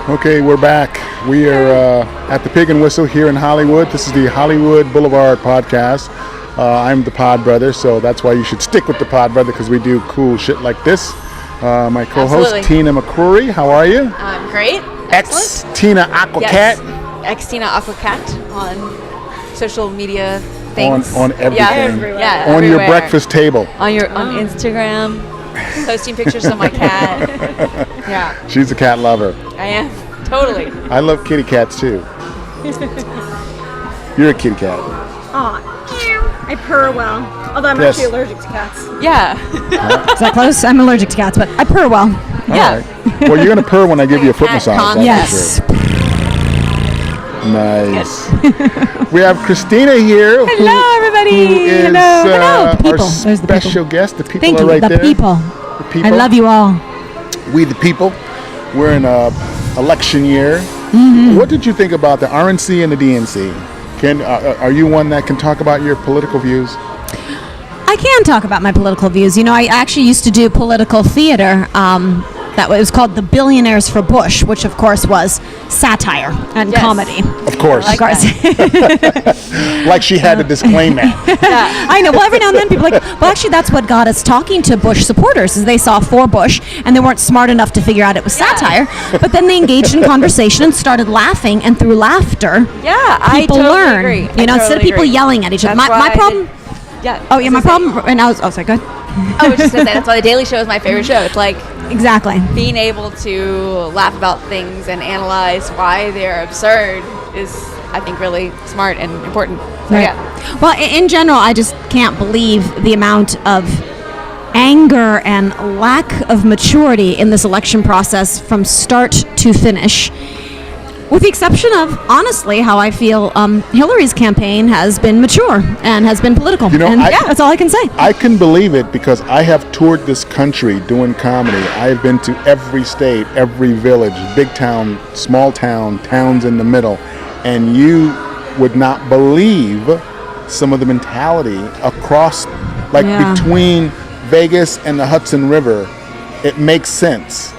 Okay, we're back. We are at the Pig and Whistle here in Hollywood. This is the Hollywood Blvd podcast. I'm the PodBrother, so that's why you should stick with the PodBrother, because we do cool shit like this. My co-host, Absolutely. Tina McCrory. How are you? I'm great. XTinaAquaCat. Yes. XTinaAquaCat on social media things. On everything. Yeah, everywhere. Yeah, on everywhere. your breakfast table. On Instagram, posting pictures of my cat. Yeah, She's a cat lover. I am. Totally. I love kitty cats too. You're a kitty cat. Aw, I purr well. Although I'm Yes. actually allergic to cats. Yeah. Is that close? I'm allergic to cats, but I purr well. Yeah. All right. Well, you're going to purr when I give you a foot Cat massage. concept. That's for sure. Nice. We have Christina here. Hello, everybody. Who is Hello. Hello. our People. There's the people. special guest. The people Thank are you. right the there. people. The people. I love you all. We the people. We're in a election year. Mm-hmm. What did you think about the RNC and the DNC? Are you one that can talk about your political views? I can talk about my political views. You know, I actually used to do political theater. That was called The Billionaires for Bush, which of course was satire and Yes. comedy. Of course. Of course. Like she had to disclaim that. I know. Well, every now and then people are like, well, actually, that's what got us talking to Bush supporters, is they saw for Bush and they weren't smart enough to figure out it was satire. But then they engaged in conversation and started laughing, and through laughter, Yeah, I people totally learn. agree. You know, instead of people yelling at each other. That's My why I problem. did- Yeah. Oh yeah, my problem right now is. Oh, sorry. Go ahead. I was just gonna say that's why the Daily Show is my favorite show. It's like Exactly. being able to laugh about things and analyze why they're absurd is, I think, really smart and important. So, Right. yeah. Well, in general, I just can't believe the amount of anger and lack of maturity in this election process from start to finish. With the exception of, honestly, how I feel Hillary's campaign has been mature and has been political. You know, and I- that's all I can say. I can believe it because I have toured this country doing comedy. I have been to every state, every village, big town, small town, towns in the middle, and you would not believe some of the mentality across, like Yeah. between Vegas and the Hudson River. It makes sense.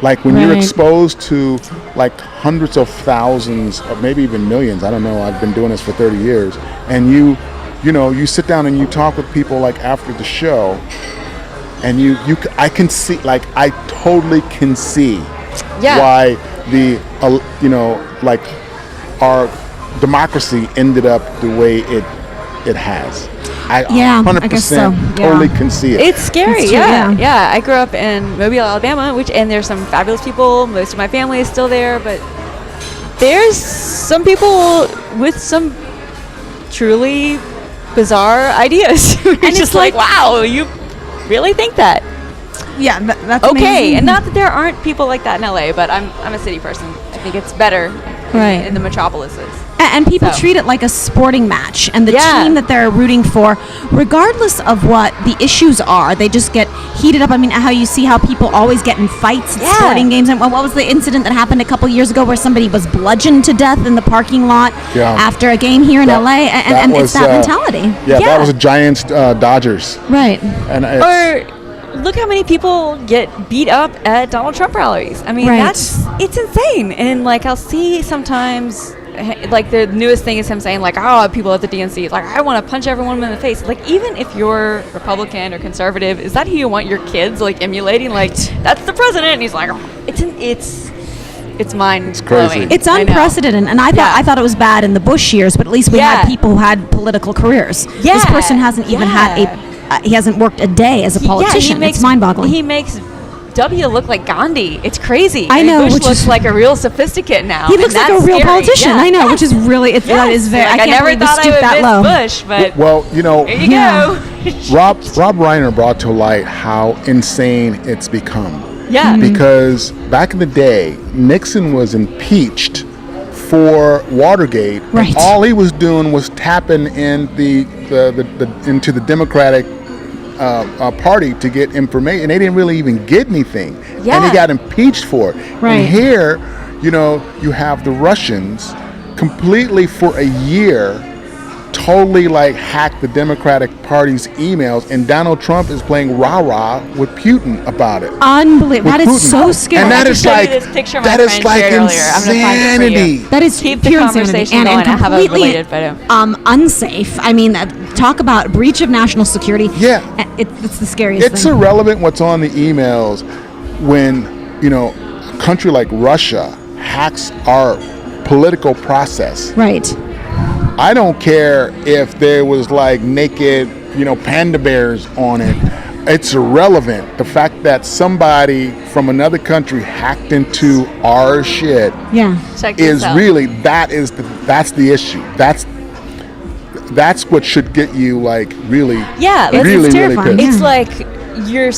Like when you're Right. exposed to like hundreds of thousands or maybe even millions, I don't know, I've been doing this for 30 years, and you know, you sit down and you talk with people like after the show, and I can see, like I totally can see Yeah. why the, like our democracy ended up the way it has. I Yeah, 100% I guess so, totally yeah. can see it. It's scary, It's true, yeah. yeah. Yeah, I grew up in Mobile, Alabama, and there's some fabulous people. Most of my family is still there, but there's some people with some truly bizarre ideas. And it's just like, like- wow, you really think that? Yeah, that's Okay, amazing. and not that there aren't people like that in LA, but I'm a city person. I think it's better Right. in the metropolises. And people So. treat it like a sporting match, and the Yeah. team that they're rooting for, regardless of what the issues are, they just get heated up. I mean, how you see how people always get in fights at Yeah. sporting games. And what was the incident that happened a couple years ago where somebody was bludgeoned to death in the parking lot Yeah. after a game here in That- LA? And was, it's that mentality. Yeah, Yeah. that was a Giants Dodgers, Right. and it's, Or look how many people get beat up at Donald Trump rallies. I mean, Right. it's insane. And like I'll see sometimes, like the newest thing is him saying like, oh, people at the DNC, like I want to punch everyone in the face. Like even if you're Republican or conservative, is that who you want your kids like emulating? Like that's the president. And he's like, it's mind blowing. It's I know. unprecedented, and I thought it was bad in the Bush years, but at least we Yeah. had people who had political careers. Yeah. This person hasn't even had Yeah. he hasn't worked a day as a politician. It's mind-boggling. He makes W look like Gandhi. It's crazy. I know, Bush which looks is- like a real sophisticate now. He and looks like a that's real scary. politician. Yeah. I know, Yes. which is really Yes. that is very. Like, I can't never believe we thought I stooped would that miss low. Bush, but well, you know, here you Yeah. go. Rob Reiner brought to light how insane it's become. Yeah. Because back in the day, Nixon was impeached for Watergate. and Right. all he was doing was tapping in into the Democratic party to get information, and they didn't really even get anything. Yeah. And he got impeached for it. Right. And here, you know, you have the Russians completely for a year totally like hacked the Democratic Party's emails, and Donald Trump is playing rah-rah with Putin about it. Unbelievable. That is so scary. And that I is can show you like, this picture my that is friend like shared earlier. I'm gonna find it for you. insanity. That is Keep the pure conversation insanity going. I have a completely related photo. unsafe. I mean, talk about breach of national security. Yeah. It's the scariest It's thing. irrelevant what's on the emails when, a country like Russia hacks our political process. Right. I don't care if there was like naked, panda bears on it. It's irrelevant. The fact that somebody from another country hacked into our shit Yeah. Check this is out. really, that's the issue. That's what should get you like really, Yeah, it's really, really terrifying. pissed. It's like you're.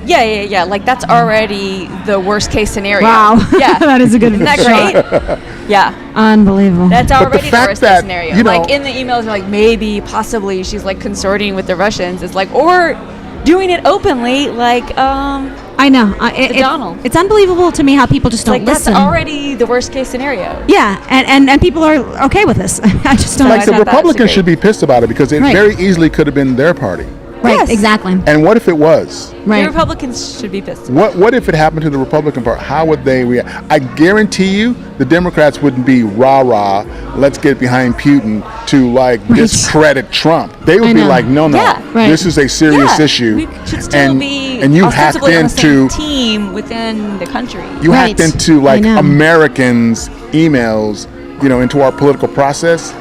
Yeah. Like that's already the worst case scenario. Wow. Yeah. That is a good Isn't that great? Yeah. Unbelievable. That's the already the, fact worst that, case scenario. Like in the emails, like maybe, possibly, she's like consorting with the Russians. It's like, or doing it openly, like I know. Donald. It's unbelievable to me how people just don't like listen. that's already the worst case scenario. Yeah, and people are okay with this. I just don't. like I the thought that was Republicans great. should be pissed about it because it Right. very easily could have been their party. Right. Yes. Exactly. And what if it was? The Right. Republicans should be pissed. What if it happened to the Republican Party? How would they react? I guarantee you the Democrats wouldn't be rah-rah, let's get behind Putin to like Right. discredit Trump. They would I be know. like, no, Yeah. Right. this is a serious Yeah, issue. we should still and, be and you hacked ostensibly on the same into team within the country. you Right. hacked into like I know. Americans' emails, into our political process.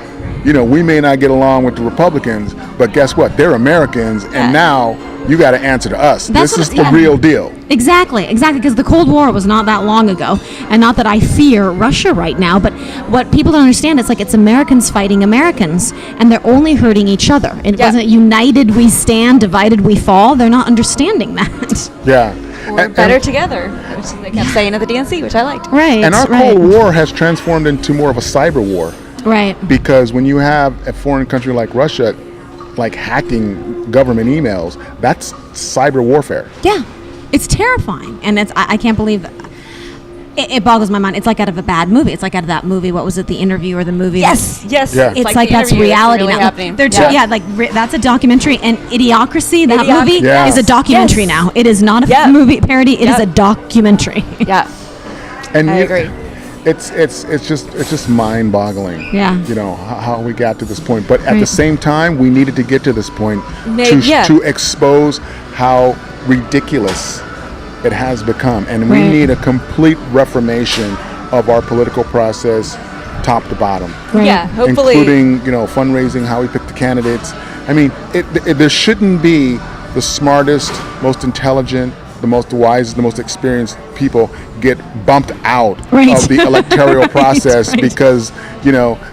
We may not get along with the Republicans, but guess what? They're Americans, Yeah. and now you got to answer to us. That's This is what- the yeah. real deal. Exactly, because the Cold War was not that long ago, and not that I fear Russia right now, but what people don't understand, it's like it's Americans fighting Americans, and they're only hurting each other. It Yeah. wasn't united we stand, divided we fall. They're not understanding that. Yeah. Or better together, which they kept saying at the DNC, which I liked. Right. And our right, Cold War has transformed into more of a cyber war Right. because when you have a foreign country like Russia, like hacking government emails, that's cyber warfare. Yeah. It's terrifying, and I can't believe that. It boggles my mind. It's like out of a bad movie. It's like out of that movie. What was it? The Interview or the movie? Yes. Yeah. It's like the that's interview. reality It's really now. happening. They're that's a documentary. And Idiocracy, that Idiocracy. movie, Yeah. is a documentary Yes. now. It is not a Yep. movie parody. It is Yep. a documentary. Yeah. And I agree. It's just mind-boggling. Yeah. How we got to this point. But at the Right. same time, we needed to get to this point Yeah. to expose how ridiculous it has become, and we Right. need a complete reformation of our political process, top to bottom. Right. Yeah. Hopefully. Including fundraising, how we pick the candidates. I mean, there shouldn't be the smartest, most intelligent, the most wise, the most experienced people get bumped out Right. of the electoral process right. because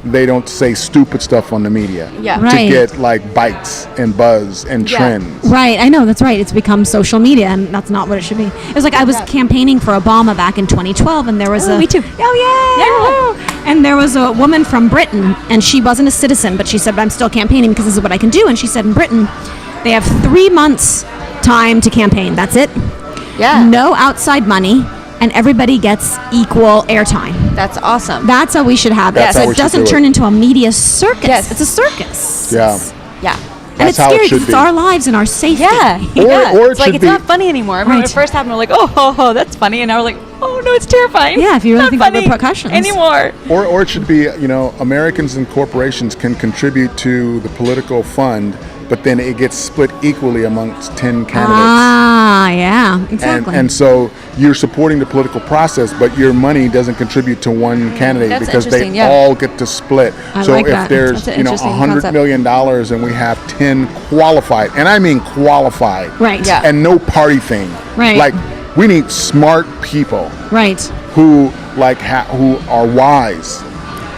they don't say stupid stuff on the media Yeah. Right. to get like bites and buzz and Yeah. trends. Right, I know, that's right. It's become social media, and that's not what it should be. It was like I was campaigning for Obama back in 2012, and there was Oh, me too. Oh, yeah! And there was a woman from Britain, and she wasn't a citizen, but she said, I'm still campaigning because this is what I can do. And she said in Britain, they have 3 months time to campaign. That's it. Yeah. No outside money, and everybody gets equal airtime. That's awesome. That's how we should have it. That's So how we it should doesn't do it. turn into a media circus. Yes. It's a circus. Yeah. Yeah. And That's it's how it scary should because it's be. our lives and our safety. Yeah. Or it it's like should it's be- not funny anymore. I remember when Right. it first happened, we're like, oh, that's funny, and now we're like, oh no, it's terrifying. Yeah, if you really Not think of the funny repercussions. anymore. Or it should be, Americans and corporations can contribute to the political fund, but then it gets split equally amongst 10 candidates. Ah, yeah, exactly. And so you're supporting the political process, but your money doesn't contribute to one candidate That's because they interesting, yeah. all get to split. I So like if that. there's That's an interesting $100 concept. million and we have 10 qualified, and I mean qualified, Right. Yeah. and no party thing. Right. Like we need smart people Right. who who are wise,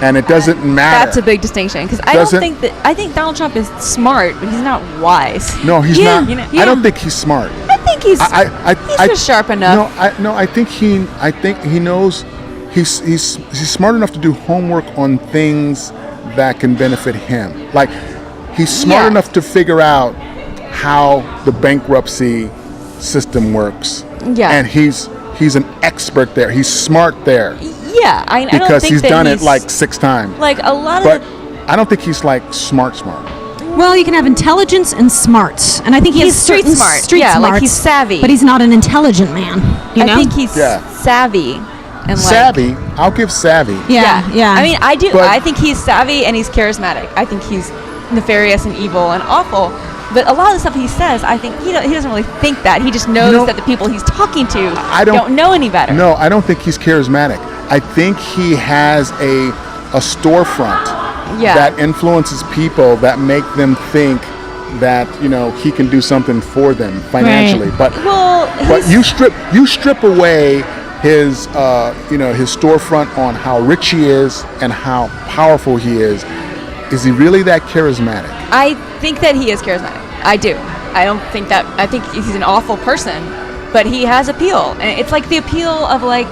and it doesn't matter. That's a big distinction because I think Donald Trump is smart, but he's not wise. No, he's Yeah, not. you know- I don't think he's smart. I think he's I just sharp enough. No, I think he knows. He's smart enough to do homework on things that can benefit him. Like he's smart Yeah. enough to figure out how the bankruptcy system works. Yeah. and he's an expert there. He's smart there Yeah, I don't because think he's that done it like 6 times. like a lot But of I don't think he's like smart. Well, you can have intelligence and smarts, and I think He's has street certain smart. street Yeah, like smarts, he's savvy. but he's not an intelligent man. You know? I think he's Yeah. savvy. And Savvy, I'll give savvy. Yeah. I mean, I do. But- I think he's savvy and he's charismatic. I think he's nefarious and evil and awful. But a lot of the stuff he says, I think he doesn't really think that. He just knows that the people he's talking to don't know any better. No, I don't think he's charismatic. I think he has a storefront that influences people, that make them think that he can do something for them financially. Right. But you strip away his his storefront on how rich he is and how powerful he is. Is he really that charismatic? I think that he is charismatic. I do. I don't think that. I think he's an awful person, but he has appeal, and it's like the appeal of like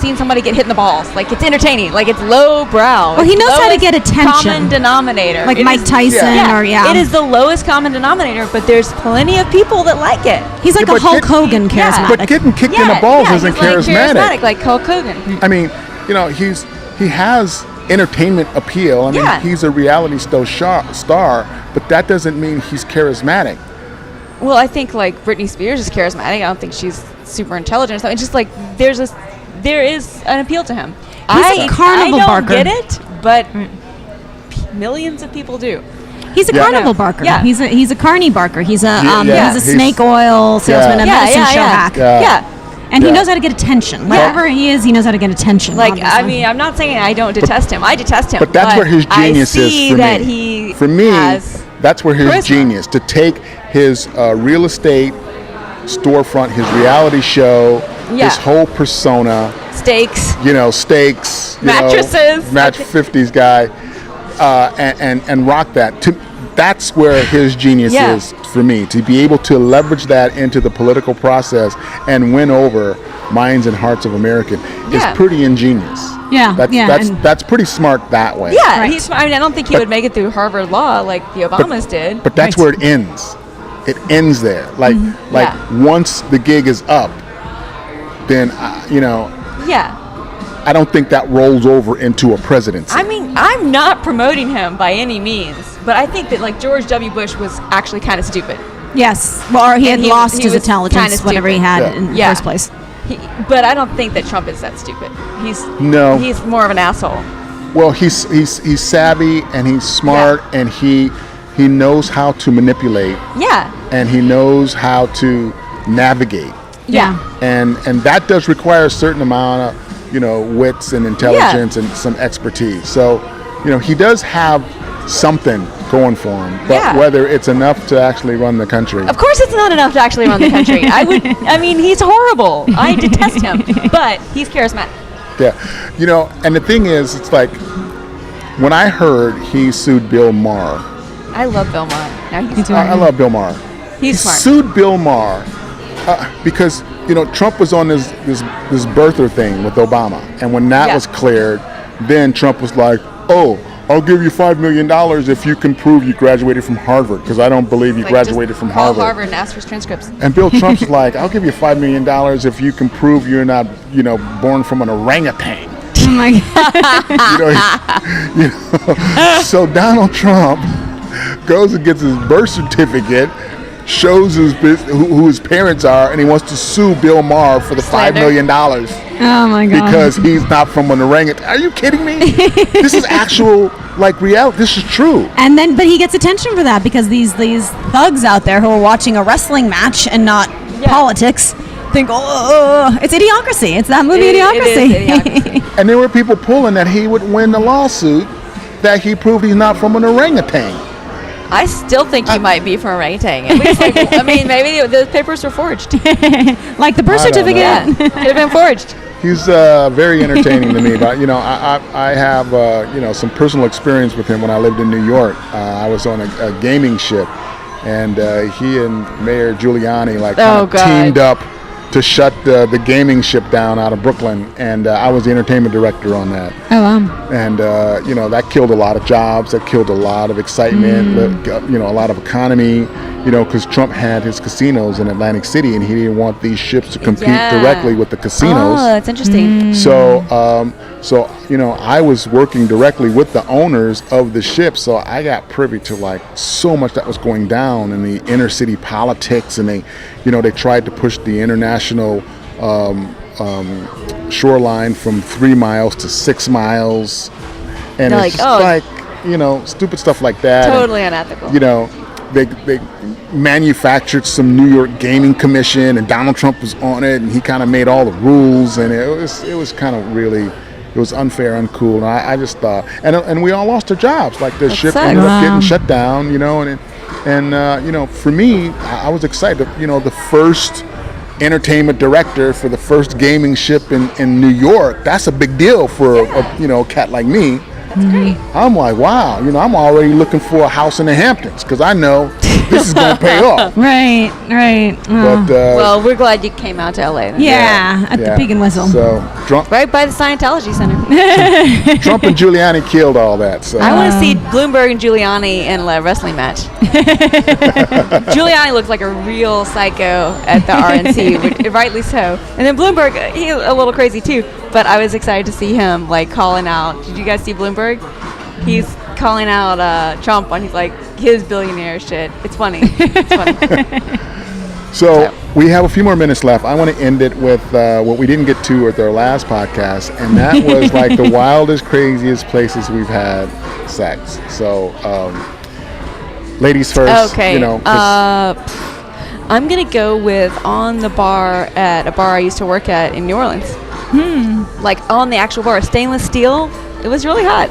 seeing somebody get hit in the balls. Like it's entertaining. Like it's low brow. Well, he It's knows how to lowest get attention. Common denominator. Like It Mike is- Tyson It is the lowest common denominator, but there's plenty of people that like it. He's like Yeah, a but Hulk get- Hogan charismatic. But getting kicked in the balls isn't he's like charismatic. like Hulk Hogan. I mean, he has entertainment appeal. I mean, he's a reality star, but that doesn't mean he's charismatic. Well, I think like Britney Spears is charismatic. I don't think she's super intelligent. So it's just like there is an appeal to him. He's a carnival I don't barker. get it, but millions of people do. He's a Yeah. carnival barker. Yeah. He's a carny barker. He's a Yeah, he's a he's- snake oil salesman, a medicine show hack. Yeah. And he Yeah. knows how to get attention. Wherever he is, he knows how to get attention. Like obviously. I mean, I'm not saying I don't detest him. I detest him. But that's where his genius I see is for that me. he For me, has that's where his charisma. genius, to take his real estate storefront, his reality show, his whole persona, steaks. steaks, Mattresses. match 50s guy, and rock that. That's where his genius is for me, to be able to leverage that into the political process and win over minds and hearts of Americans is pretty ingenious. Yeah, That's pretty smart that way. Yeah, Right. I mean, I don't think he would make it through Harvard Law like the Obamas did. But that's where it ends. It ends there. Like once the gig is up, then Yeah. I don't think that rolls over into a presidency. I mean, I'm not promoting him by any means, but I think that like George W. Bush was actually kind of stupid. yes, well, or he had And lost he his was intelligence, kinda whatever he stupid. had Yeah. in the Yeah. first place. But I don't think that Trump is that stupid. He's more of an asshole. Well, he's savvy and he's smart and he knows how to manipulate Yeah. and he knows how to navigate. Yeah. And that does require a certain amount of wits and intelligence and some expertise. So he does have something going for him, but whether it's enough to actually run the country. Of course, it's not enough to actually run the country. I mean, he's horrible. I detest him, but he's charismatic. Yeah, and the thing is, it's like when I heard he sued Bill Maher. I love Bill Maher. Now he's I love Bill Maher. He's He smart. sued Bill Maher because Trump was on this birther thing with Obama, and when that was cleared, then Trump was like, "Oh, I'll give you $5 million if you can prove you graduated from Harvard, because I don't believe you Like, graduated just from call Harvard." Harvard and ask for his transcripts. And Bill Trump's like, "I'll give you $5 million if you can prove you're not, born from an orangutan." Oh my God. So Donald Trump goes and gets his birth certificate, shows who his parents are, and he wants to sue Bill Maher for the $5 million Oh my God. because he's not from an orangutan. Are you kidding me? This is actual reality. This is true. But he gets attention for that because these thugs out there who are watching a wrestling match and not politics think, oh, it's Idiocracy. It's that movie, Idiocracy. It is Idiocracy. And there were people pulling that he would win the lawsuit that he proved he's not from an orangutan. I still think he might be from orangutan. At least, I mean, maybe the papers were forged. Like the birth I don't know. certificate. Yeah, could have been forged. He's very entertaining to me, but I have some personal experience with him when I lived in New York. I was on a gaming ship, and he and Mayor Giuliani teamed up to shut the gaming ship down out of Brooklyn, and I was the entertainment director on that. Oh wow. And that killed a lot of jobs, that killed a lot of excitement, a lot of economy. because Trump had his casinos in Atlantic City, and he didn't want these ships to compete directly with the casinos. Oh, that's interesting. So, I was working directly with the owners of the ships, so I got privy to like so much that was going down in the inner city politics, and they tried to push the international shoreline from 3 miles to 6 miles, and They're it's like, just stupid stuff like that. Totally unethical. They manufactured some New York Gaming Commission, and Donald Trump was on it, and he kind of made all the rules, and it was kind of really, it was unfair, uncool, and I just thought, and we all lost our jobs. Like the ship ended up getting shut down, and for me, I was excited. The first entertainment director for the first gaming ship in New York. That's a big deal for a cat like me. That's great. I'm like, wow, I'm already looking for a house in the Hamptons because I know this is going to pay off. Right. But, well, we're glad you came out to LA then. At the Pig and Whistle. So, right by the Scientology Center. Trump and Giuliani killed all that. So. I want to see Bloomberg and Giuliani in a wrestling match. Giuliani looks like a real psycho at the RNC, which, rightly so. And then Bloomberg, he's a little crazy too. But I was excited to see him like calling out. Did you guys see Bloomberg? He's calling out Trump on his billionaire shit. It's funny. So we have a few more minutes left. I want to end it with what we didn't get to at our last podcast, and that was like the wildest, craziest places we've had sex. So, ladies first. Okay. I'm gonna go with on the bar at a bar I used to work at in New Orleans. Like on the actual bar, stainless steel. It was really hot.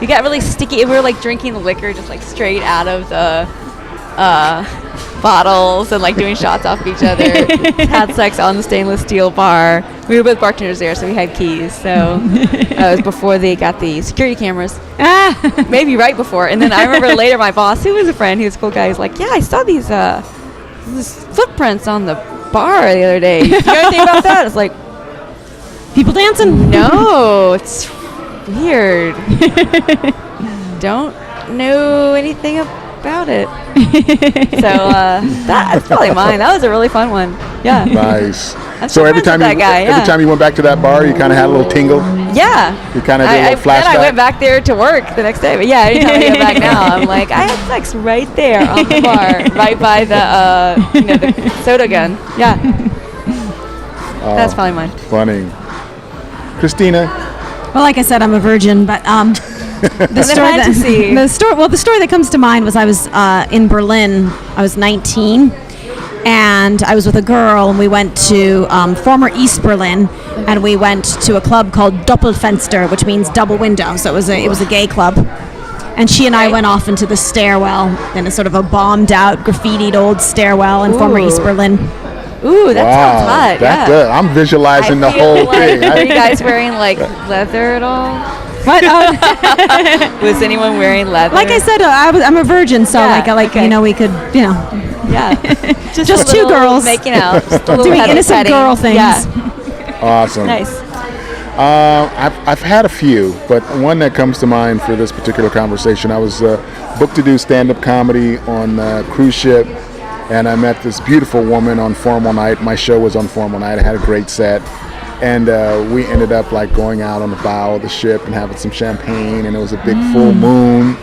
We got really sticky. We were like drinking the liquor just like straight out of the bottles and like doing shots off of each other. Had sex on the stainless steel bar. We were both bartenders there, so we had keys. So it was before they got the security cameras. Maybe right before. And then I remember later my boss, who was a friend, he was a cool guy, he's like, yeah, I saw these footprints on the bar the other day. You know anything about that? It's like, people dancing? no, it's weird. Don't know anything about it. So that's probably mine. That was a really fun one. Yeah. Nice. So every time you went back to that bar, you kind of had a little tingle. Yeah. You kind of did a little flashback. Then I went back there to work the next day. But yeah, anytime I go back now, I'm like, I had sex right there on the bar, right by the soda gun. Yeah. That's probably mine. Funny. Christina. Well, like I said, I'm a virgin, but the story that comes to mind was I was in Berlin. I was 19, and I was with a girl, and we went to former East Berlin, and we went to a club called Doppelfenster, which means double window. So it was a gay club, and she and I went off into the stairwell in a sort of a bombed out, graffitied old stairwell in former East Berlin. Ooh, that sounds hot. That's good. I'm visualizing the whole thing. Were you guys wearing like leather at all? What? Was anyone wearing leather? Like I said, I'm a virgin, so we could, Yeah. just two girls making out, doing innocent girl things. Yeah. Awesome. Nice. I've had a few, but one that comes to mind for this particular conversation, I was booked to do stand-up comedy on a cruise ship. And I met this beautiful woman on Formal Night. My show was on Formal Night. I had a great set. And we ended up like going out on the bow of the ship and having some champagne. And it was a big full moon.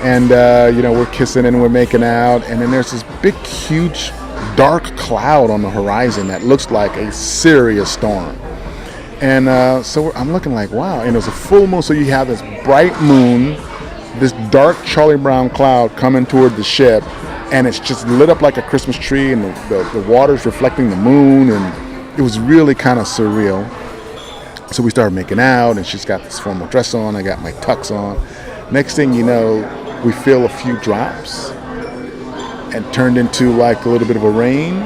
And, we're kissing and we're making out. And then there's this big, huge, dark cloud on the horizon that looks like a serious storm. And so I'm looking like, wow. And it was a full moon. So you have this bright moon, this dark Charlie Brown cloud coming toward the ship. And it's just lit up like a Christmas tree, and the water's reflecting the moon, and it was really kind of surreal. So we started making out, and she's got this formal dress on, I got my tux on. Next thing you know, we feel a few drops, and turned into like a little bit of a rain.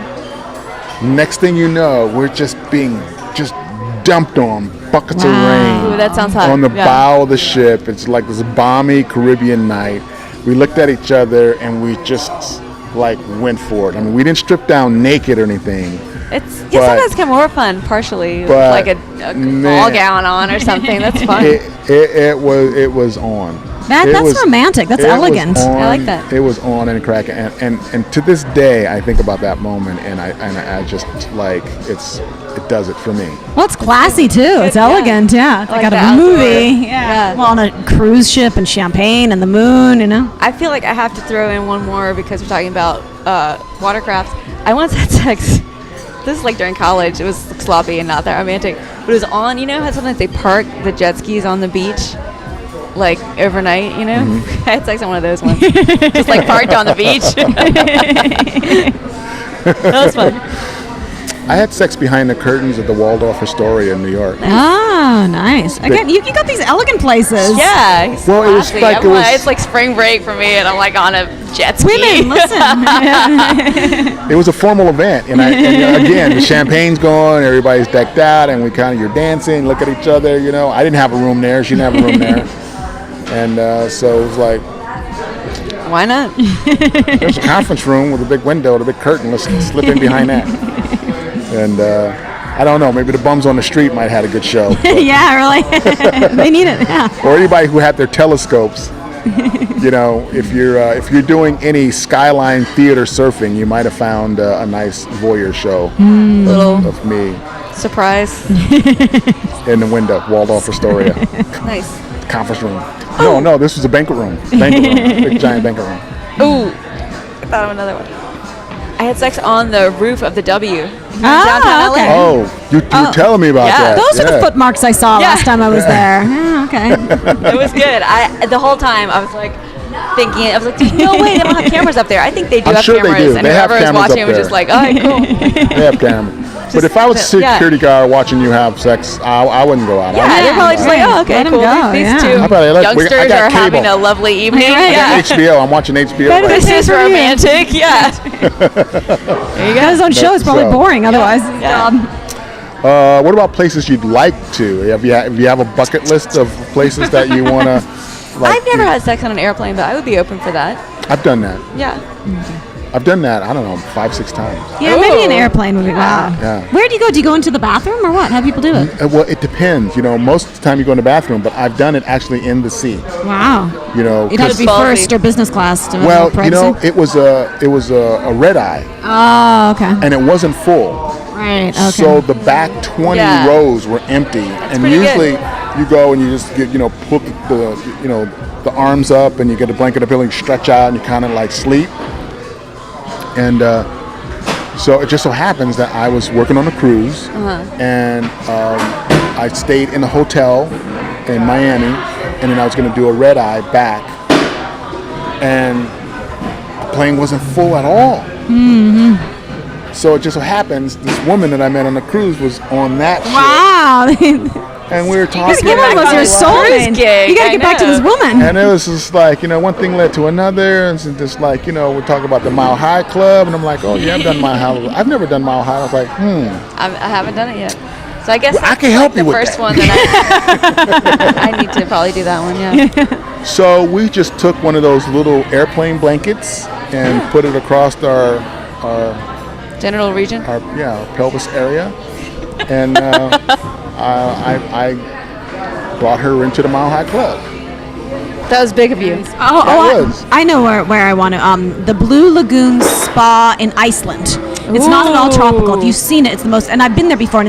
Next thing you know, we're just being dumped on buckets of rain. Ooh, that sounds hot. On the bow of the ship. It's like this balmy Caribbean night. We looked at each other and we just like went for it. I mean, we didn't strip down naked or anything. Sometimes kind of more fun, partially, like a ball gown on or something. That's fun. It was on. That's romantic. That's elegant. I like that. It was on and cracking, and to this day, I think about that moment, and I just like it does it for me. Well, it's classy too. It's elegant. Yeah, it's like out of a movie. Yeah. Well, on a cruise ship and champagne and the moon. I feel like I have to throw in one more because we're talking about watercrafts. I once had sex. This is like during college. It was sloppy and not that romantic. But it was on, how sometimes they park the jet skis on the beach, like overnight, Mm-hmm. I had sex on one of those ones. Just like parked on the beach. That was fun. I had sex behind the curtains of the Waldorf Astoria in New York. Oh, nice. Again, you got these elegant places. Yeah. Well, it was classy. like It's like spring break for me, and I'm like on a jet ski. Women, listen. It was a formal event, and again, the champagne's going, everybody's decked out, and you're dancing, look at each other. I didn't have a room there, she didn't have a room there, and so it was like, why not? there's a conference room with a big window, and a big curtain. Let's slip in behind that. And I don't know, maybe the bums on the street might have had a good show. Yeah, really. They need it. Yeah. Or anybody who had their telescopes. If you're doing any skyline theater surfing, you might have found a nice voyeur show of me. Surprise. In the window, Waldorf Astoria. Nice. Conference room. No, this was a banquet room. Big giant banquet room. Ooh, I thought of another one. I had sex on the roof of the W downtown okay. LA. Oh, you were telling me about that. Those are the footmarks I saw last time I was there. Okay. It was good. The whole time I was like thinking, there's no way they don't have cameras up there. I think they do I'm have sure cameras. they do. And They have whoever was cameras watching up was there. just like, all right, cool. They have cameras. But if I was a security guard watching you have sex, I wouldn't go out. Yeah, they're probably just like, oh, okay, Let 'em cool. go, These yeah. two How about I youngsters got are having cable. a lovely evening. Right. Yeah. HBO. I'm watching HBO. Right This now. is romantic. Yeah. There you go. His own show is probably So- boring otherwise. What about places you'd like to? Have you have a bucket list of places that you want to? I've never had sex on an airplane, but I would be open for that. I've done that. Yeah. I've done that. I don't know, 5-6 times. Yeah, maybe an airplane would be wow. Yeah. Where do you go? Do you go into the bathroom or what? How do people do it? Well, it depends. Most of the time you go in the bathroom, but I've done it actually in the seat. Wow. It had to be Ballsy. first or business class. To Well, have privacy? it was a red eye, Oh, okay. and it wasn't full. Right. Okay. So the back 20 Yeah. rows were empty, and pretty usually you go and you just get, put the arms up, and you get a blanket up, and you stretch out, and you kind of like sleep. And so it just so happens that I was working on a cruise, and I stayed in a hotel in Miami, and then I was going to do a red eye back, and the plane wasn't full at all. Mm-hmm. So it just so happens this woman that I met on the cruise was on that ship, wow. and we were talking. This woman was your soulmate. gig, You gotta I get back to this know. woman. And it was just like, one thing led to another, and so just like, we're talking about the Mile High Club, and I'm like, oh yeah, I've done Mile High. I've never done Mile High. I was like, I haven't done it yet. So I guess Well, I that's can help like you the with first that. one that I need to probably do that one, yeah. So we just took one of those little airplane blankets and put it across our Genital region. our pelvis area, and I brought her into the Mile High Club. That was big of you. I know where I want to. The Blue Lagoon Spa in Iceland. It's not at all tropical. If you've seen it, it's the most. And I've been there before, and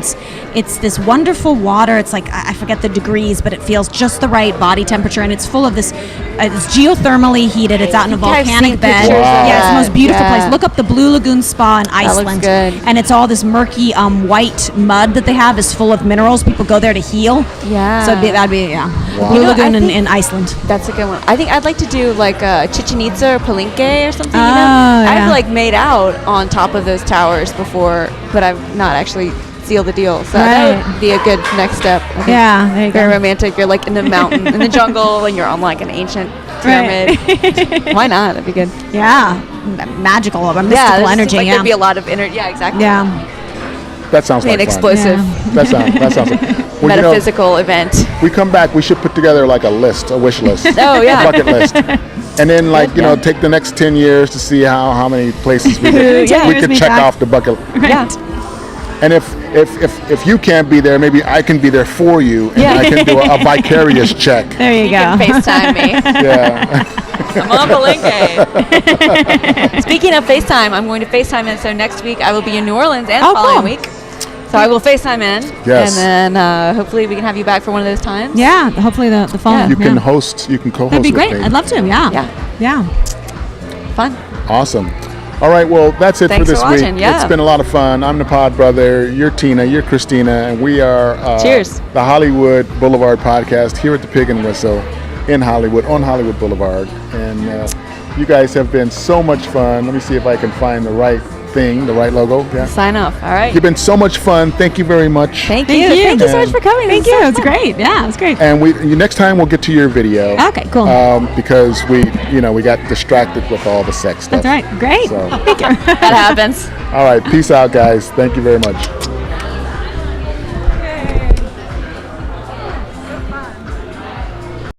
it's this wonderful water. It's like I forget the degrees, but it feels just the right body temperature, and it's full of this. It's geothermally heated. It's out in a think I've volcanic seen bed. pictures of Yeah, it's the that. most beautiful Yeah. place. Look up the Blue Lagoon Spa in Iceland, looks good. and it's all this murky white mud that they have is full of minerals. People go there to heal. Yeah. So that'd be Wow. Blue You know, Lagoon I think- in Iceland. That's a good one. I think I'd like to do like Chichen Itza or Palenque or something. Oh, I've yeah. like made out on top of those towers before, but I've not actually sealed the deal. So that Right. would be a good next step. I think. Yeah, there you Very go. romantic. You're like in the mountain, in the jungle, and you're on like an ancient pyramid. Why not? That'd be good. Yeah, magical, a mystical there's- energy. Like, Yeah, there'd be a lot of energy. Yeah, exactly. yeah. That sounds Be like an fun. explosive That sounds like well, metaphysical event. we come back, we should put together like a wish list. Oh, yeah. A bucket list. And then take the next 10 years to see how many places we could, Yeah, we here's could me check back. off the bucket. Yeah. And if if you can't be there, maybe I can be there for you, and I can do a vicarious check. There you go. can FaceTime me. Yeah. I'm on Palenque. Speaking of FaceTime, I'm going to FaceTime in. So next week I will be in New Orleans and following week. So I will FaceTime in. Yes. And then hopefully we can have you back for one of those times. Yeah, hopefully the phone. You can host. You can co-host. That'd be with great. me. I'd love to. Yeah. Yeah. Fun. Awesome. All right, well, that's it Thanks for this for watching, week. yeah. It's been a lot of fun. I'm the PodBrother. You're Tina. You're Christina. And we are Cheers. The Hollywood Boulevard podcast here at the Pig and Whistle in Hollywood, on Hollywood Boulevard. And you guys have been so much fun. Let me see if I can find the right thing, the right logo. Yeah. Sign off. All right. You've been so much fun. Thank you very much. Thank you. you. Thank you so much And- for coming. Thank This you. was It's so fun. great. Yeah, it's great. And next time we'll get to your video. Okay, cool. Because we got distracted with all the sex stuff. That's right. Great. So, That happens. all right, peace out, guys. Thank you very much.